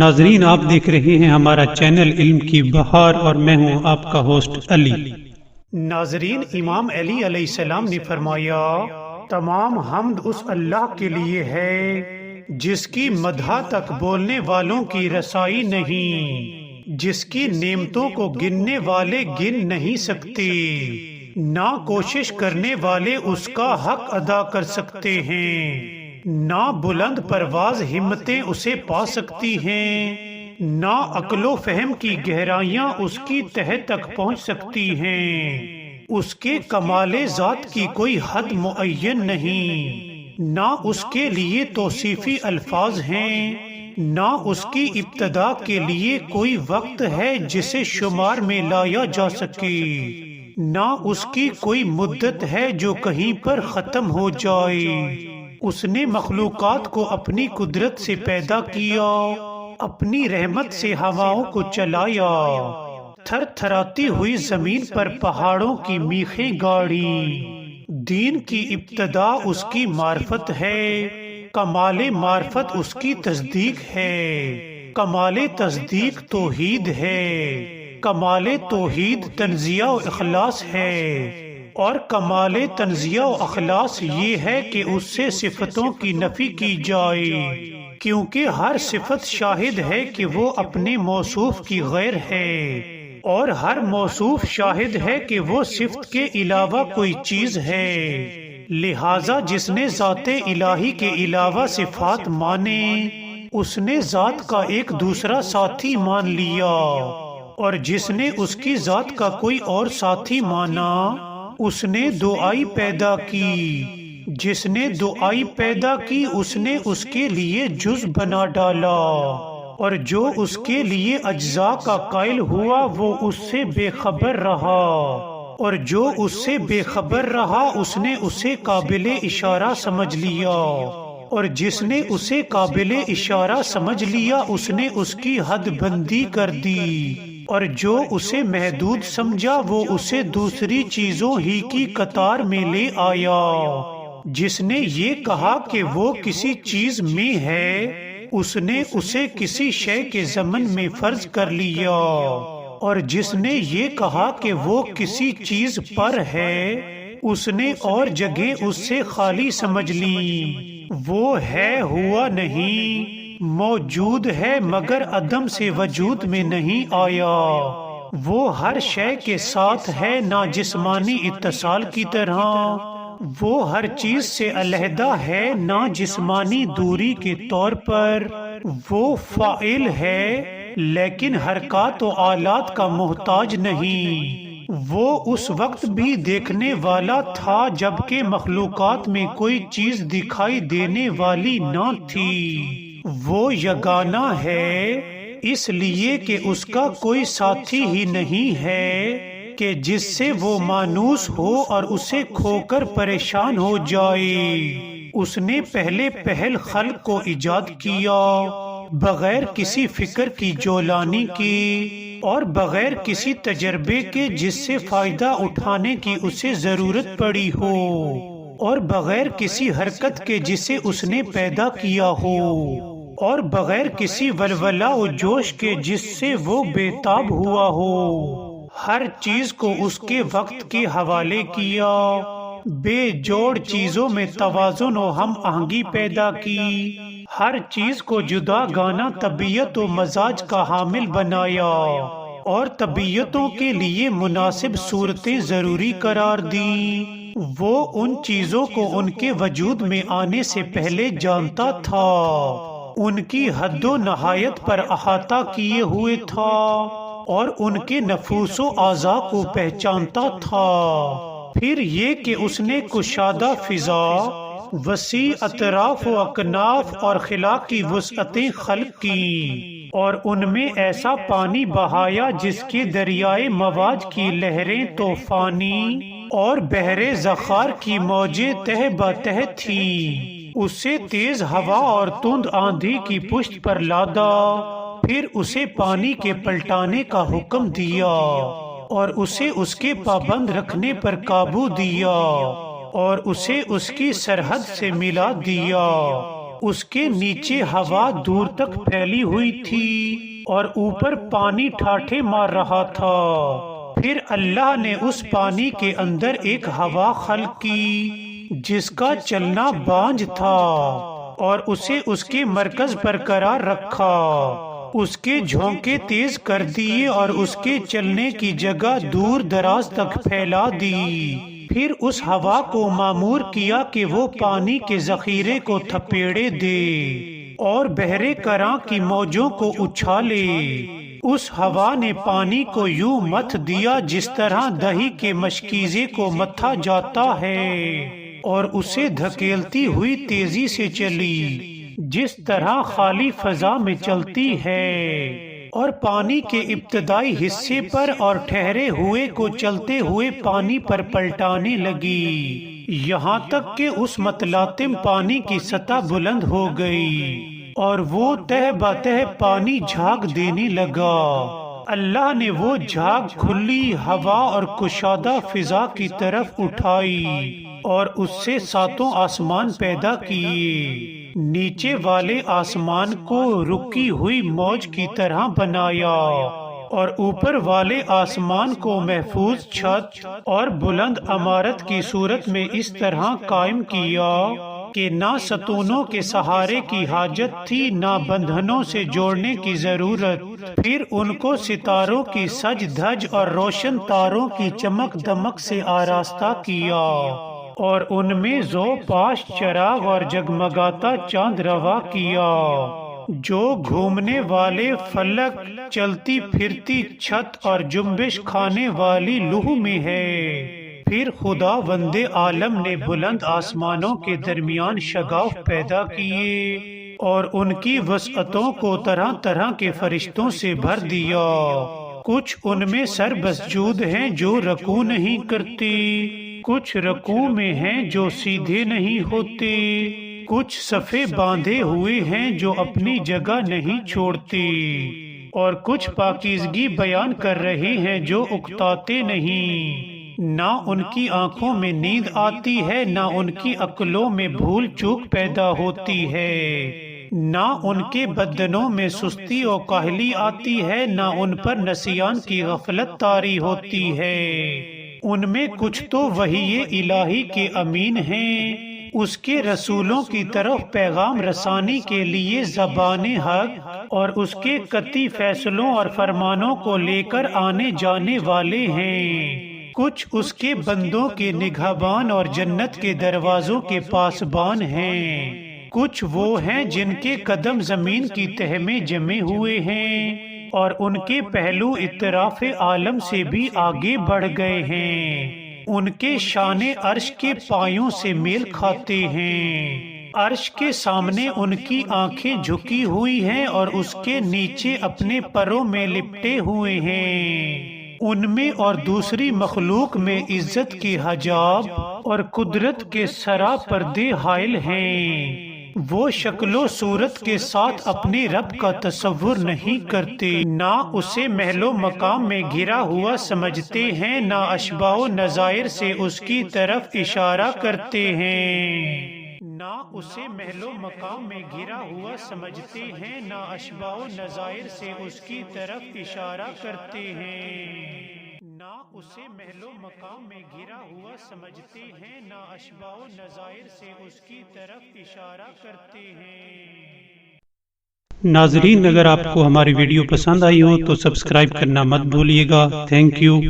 ناظرین، آپ دیکھ رہے ہیں ہمارا چینل علم کی بہار اور میں ہوں آپ کا ہوسٹ علی۔ ناظرین، امام علی علیہ السلام نے فرمایا، تمام حمد اس اللہ کے لیے ہے جس کی مدح تک بولنے والوں کی رسائی نہیں، جس کی نعمتوں کو گننے والے گن نہیں سکتے، نہ کوشش کرنے والے اس کا حق ادا کر سکتے ہیں، نہ بلند پرواز ہمتیں اسے پا سکتی ہیں، نہ عقل و فہم کی گہرائیاں اس کی تہہ تک پہنچ سکتی ہیں۔ اس کے کمال ذات کی کوئی حد معین نہیں، نہ اس کے لیے توصیفی الفاظ ہیں، نہ اس کی ابتدا کے لیے کوئی وقت ہے جسے شمار میں لایا جا سکے، نہ اس کی کوئی مدت ہے جو کہیں پر ختم ہو جائے۔ اس نے مخلوقات کو اپنی قدرت سے پیدا کیا، اپنی رحمت سے ہواؤں کو چلایا، تھر تھراتی ہوئی زمین پر پہاڑوں کی میخیں گاڑی۔ دین کی ابتدا اس کی معرفت ہے، کمال معرفت اس کی تصدیق ہے، کمال تصدیق توحید ہے، کمال توحید تنزیہ و اخلاص ہے، اور کمال تنزیہ و اخلاص یہ ہے کہ اس سے صفتوں کی نفی کی جائے، کیونکہ ہر صفت شاہد ہے کہ وہ اپنے موصوف کی غیر ہے، اور ہر موصوف شاہد ہے کہ وہ صفت کے علاوہ کوئی چیز ہے۔ لہذا جس نے ذات الہی کے علاوہ صفات مانے، اس نے ذات کا ایک دوسرا ساتھی مان لیا، اور جس نے اس کی ذات کا کوئی اور ساتھی مانا، اس نے دعائی پیدا کی، جس نے دعائی پیدا کی اس نے اس کے لیے جز بنا ڈالا، اور جو اس کے لیے اجزاء کا قائل ہوا وہ اس سے بے خبر رہا، اور جو اس سے بے خبر رہا اس نے اسے قابل اشارہ سمجھ لیا، اور جس نے اسے قابل اشارہ سمجھ لیا اس نے اس کی حد بندی کر دی، اور جو اسے محدود سمجھا وہ اسے دوسری چیزوں ہی کی قطار میں لے آیا۔ جس نے یہ کہا کہ وہ کسی چیز میں ہے، اس نے اسے کسی شے کے ضمن میں فرض کر لیا، اور جس نے یہ کہا کہ وہ کسی چیز پر ہے، اس نے اور جگہ اس سے خالی سمجھ لی۔ وہ ہے ہوا نہیں، موجود ہے مگر عدم سے وجود میں نہیں آیا۔ وہ ہر شے کے ساتھ ہے نہ جسمانی اتصال کی طرح، وہ ہر چیز سے علیحدہ ہے نہ جسمانی دوری کے طور پر، وہ فاعل ہے لیکن حرکات و آلات کا محتاج نہیں۔ وہ اس وقت بھی دیکھنے والا تھا جبکہ مخلوقات میں کوئی چیز دکھائی دینے والی نہ تھی۔ وہ یگانہ ہے اس لیے کہ اس کا کوئی ساتھی ہی نہیں ہے کہ جس سے وہ مانوس ہو اور اسے کھو کر پریشان ہو جائے۔ اس نے پہلے پہل خلق کو ایجاد کیا، بغیر کسی فکر کی جولانی کی اور بغیر کسی تجربے کے جس سے فائدہ اٹھانے کی اسے ضرورت پڑی ہو، اور بغیر کسی حرکت کے جسے اس نے پیدا کیا ہو، اور بغیر کسی ولولہ و جوش کے جس سے وہ بے تاب ہوا ہو۔ ہر چیز کو اس کے وقت کے حوالے کیا، بے جوڑ چیزوں میں توازن و ہم آہنگی پیدا کی، ہر چیز کو جدا گانا طبیعت و مزاج کا حامل بنایا، اور طبیعتوں کے لیے مناسب صورتیں ضروری قرار دیں۔ وہ ان چیزوں کو ان کے وجود میں آنے سے پہلے جانتا تھا، ان کی حد و نہایت پر احاطہ کیے ہوئے تھا، اور ان کے نفوس و اعضاء کو پہچانتا تھا۔ پھر یہ کہ اس نے کشادہ فضا، وسیع اطراف و اکناف اور خلا کی وسعتیں خلق کی، اور ان میں ایسا پانی بہایا جس کے دریائے مواج کی لہریں طوفانی اور بحر ذخار کی موجیں تہ بتہ تھیں۔ اسے تیز ہوا اور تند آندھی کی پشت پر لادا، پھر اسے پانی کے پلٹانے کا حکم دیا، اور اسے اس کے پابند رکھنے پر قابو دیا، اور اسے اس کی سرحد سے ملا دیا، اس کے نیچے ہوا دور تک پھیلی ہوئی تھی اور اوپر پانی ٹھاٹھے مار رہا تھا۔ پھر اللہ نے اس پانی کے اندر ایک ہوا خلق کی جس کا چلنا بانجھ تھا اور اسے اس کے مرکز پر قرار رکھا، اس کے جھونکے تیز کر دیے اور اس کے چلنے کی جگہ دور دراز تک پھیلا دی۔ پھر اس ہوا کو مامور کیا کہ وہ پانی کے ذخیرے کو تھپیڑے دے اور بحر کراں کی موجوں کو اچھالے۔ اس ہوا نے پانی کو یوں متھ دیا جس طرح دہی کے مشکیزے کو متھا جاتا ہے، اور اسے دھکیلتی ہوئی تیزی سے چلی جس طرح خالی فضا میں چلتی ہے، اور پانی کے ابتدائی حصے پر اور ٹھہرے ہوئے کو چلتے ہوئے پانی پر پلٹانے لگی، یہاں تک کہ اس متلاطم پانی کی سطح بلند ہو گئی اور وہ تہہ بتہ پانی جھاگ دینے لگا۔ اللہ نے وہ جھاگ کھلی ہوا اور کشادہ فضا کی طرف اٹھائی اور اس سے 7 آسمان پیدا کیے۔ نیچے والے آسمان کو رکی ہوئی موج کی طرح بنایا اور اوپر والے آسمان کو محفوظ چھت اور بلند عمارت کی صورت میں اس طرح قائم کیا کہ نہ ستونوں کے سہارے کی حاجت تھی نہ بندھنوں سے جوڑنے کی ضرورت۔ پھر ان کو ستاروں کی سج دھج اور روشن تاروں کی چمک دمک سے آراستہ کیا اور ان میں ذو پاش چراغ اور جگمگاتا چاند روا کیا جو گھومنے والے فلک، چلتی پھرتی چھت اور جنبش کھانے والی لوح میں ہے۔ پھر خدا وند عالم نے بلند آسمانوں کے درمیان شگاف پیدا کیے اور ان کی وسعتوں کو طرح طرح کے فرشتوں سے بھر دیا۔ کچھ ان میں سر بسجود ہیں جو رکوع نہیں کرتے، کچھ رکوع میں ہیں جو سیدھے نہیں ہوتے، کچھ صفے باندھے ہوئے ہیں جو اپنی جگہ نہیں چھوڑتے، اور کچھ پاکیزگی بیان کر رہے ہیں جو اکتاتے نہیں۔ نہ ان کی آنکھوں میں نیند آتی ہے، نہ ان کی عقلوں میں بھول چوک پیدا ہوتی ہے، نہ ان کے بدنوں میں سستی و کاہلی آتی ہے، نہ ان پر نسیان کی غفلت طاری ہوتی ہے۔ ان میں کچھ تو وحی الہی کے امین ہیں، اس کے رسولوں کی طرف پیغام رسانی کے لیے زبان حق اور اس کے قطعی فیصلوں اور فرمانوں کو لے کر آنے جانے والے ہیں۔ کچھ اس کے بندوں کے نگہبان اور جنت کے دروازوں کے پاسبان ہیں، کچھ وہ ہیں جن کے قدم زمین کی تہ میں جمے ہوئے ہیں اور ان کے پہلو اطراف عالم سے بھی آگے بڑھ گئے ہیں، ان کے شان عرش کے پایوں سے میل کھاتے ہیں۔ عرش کے سامنے ان کی آنکھیں جھکی ہوئی ہیں اور اس کے نیچے اپنے پروں میں لپٹے ہوئے ہیں۔ ان میں اور دوسری مخلوق میں عزت کے حجاب اور قدرت کے سرا پردے حائل ہیں۔ وہ شکل و صورت کے ساتھ اپنے رب کا تصور نہیں کرتے، نہ اسے محل و مقام میں گھرا ہوا سمجھتے ہیں، نہ اشباہ و نظائر سے اس کی طرف اشارہ کرتے ہیں، نہ اسے محل و مقام میں گھرا ہوا سمجھتے ہیں، نہ اشباہ و نظائر سے اس کی طرف اشارہ کرتے ہیں، نہ اسے محل و مقام میں گھرا ہوا سمجھتے ہیں، نہ اشباہ و نظائر سے اس کی طرف اشارہ کرتے ہیں۔ ناظرین، اگر آپ کو ہماری ویڈیو پسند آئی ہو تو سبسکرائب کرنا مت بھولیے گا۔ Thank you.